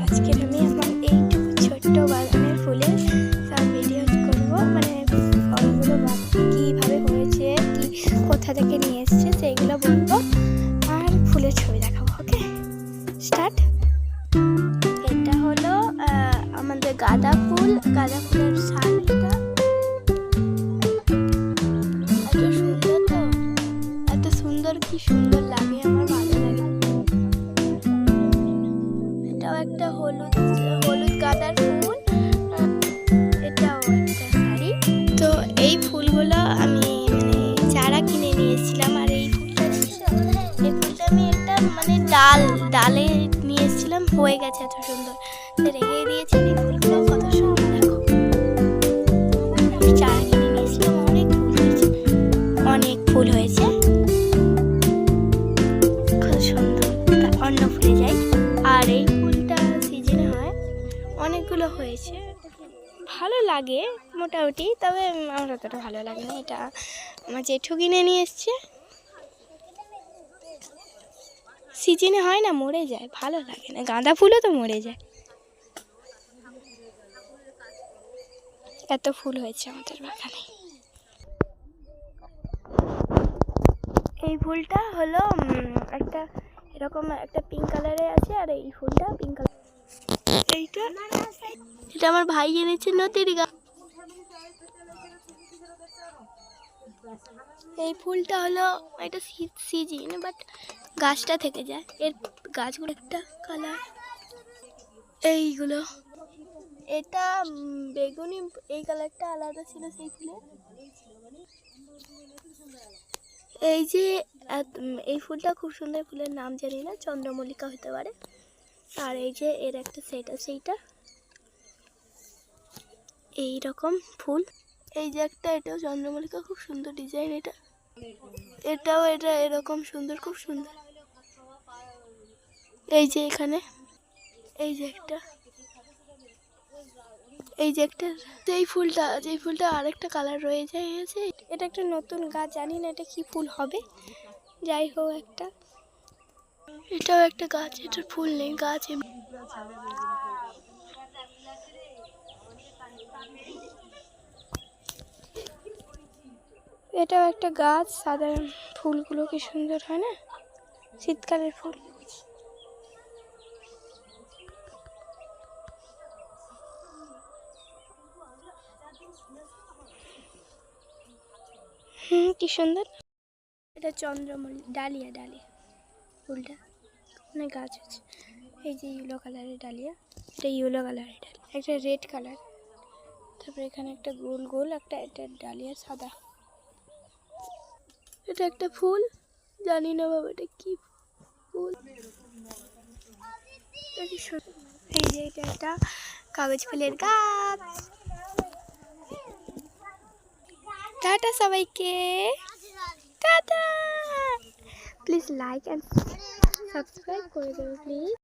আজকের আমি আমার এইটুকু ছোট্ট বাগানের ফুলের সব ভিডিও করব, মানে ফলগুলো কীভাবে হয়েছে, কি কোথা থেকে নিয়ে এসছে সেইগুলো বলবো, আর ফুলের ছবি দেখাবো। ওকে, স্টার্ট। এটা হলো আমাদের গাঁদা ফুলের শাড়িটা। এত সুন্দর, তো এত সুন্দর, কি সুন্দর লাগে, আমার ভালো লাগে। এটাও একটা হলুদ গাঁদার ফুল, এটাও একটা শাড়ি। তো এই ফুলগুলো আমি চারা কিনে নিয়েছিলাম, আর এই ফুলটা আমি একটা ডালে নিয়ে এসেছিলাম, হয়ে গেছে এত সুন্দর, রেখে দিয়েছি। এই ফুলগুলো কত সুন্দর, দেখো। আমি চারা কিনে নিয়েছিলাম, অনেক ফুল হয়েছে, খুব সুন্দর। অন্য ফুলে যাই, আর এই ফুলটা সিজনে হয়, অনেকগুলো হয়েছে, ভালো লাগে মোটামুটি, তবে আমার অতটা ভালো লাগে না। এটা আমার জেঠু কিনে নিয়ে এসছে, সিজনে হয় না, মরে যায়, ভালো লাগে না। গাঁদা ফুলও তো মরে যায়, এত ফুল হয়েছে আমাদের বাগানে। এই ফুলটা হলো একটা এরকম একটা পিঙ্ক কালারে আছে, আর এই ফুলটা পিঙ্ক কালার। এটা আমার ভাই এনেছে নতির গাছ। এই ফুলটা হলো এটা সিজন, বাট গাছটা থেকে যায়, এর গাছগুলো একটা কালার। এইগুলো এটা বেগুনি, এই কালারটা আলাদা ছিল সেই ফুলের। এই যে এই ফুলটা খুব সুন্দর, ফুলের নাম জানি না, চন্দ্রমল্লিকা হতে পারে। আর এই যে এর একটা সেট আছে, এইটা এইরকম ফুল। এই যে একটা, এটাও চন্দ্রমল্লিকা, খুব সুন্দর ডিজাইন। এটাও এরকম সুন্দর, খুব সুন্দর। এই যে এখানে এই যে একটা যেই ফুলটা আরেকটা কালার রয়ে গেছে। এটা একটা নতুন গাছ, জানি না এটা কি ফুল হবে, যাই হোক একটা। এটাও একটা গাছ, এটার ফুল নেই, গাছ এমনি। এটাও একটা গাছ, সাধারণ ফুলগুলো কি সুন্দর হয় না, শীতকালের ফুল। কি সুন্দর। এটা চন্দ্রমল্লিকা, ডালিয়া ফুলটা, অনেক গাছ আছে। এই যে ইয়েলো কালারের ডালিয়া, এটা ইয়েলো কালারের ডালিয়া, একটা রেড কালার, তারপরে এখানে একটা গোল একটা, এটা ডালিয়া সাদা। এটা একটা ফুল, জানি না বাবা এটা কি ফুল। এই যে এটা একটা কাগজ ফুলের গাছ। টাটা সবাইকে, tata. Please like and subscribe করে দেবে প্লিজ।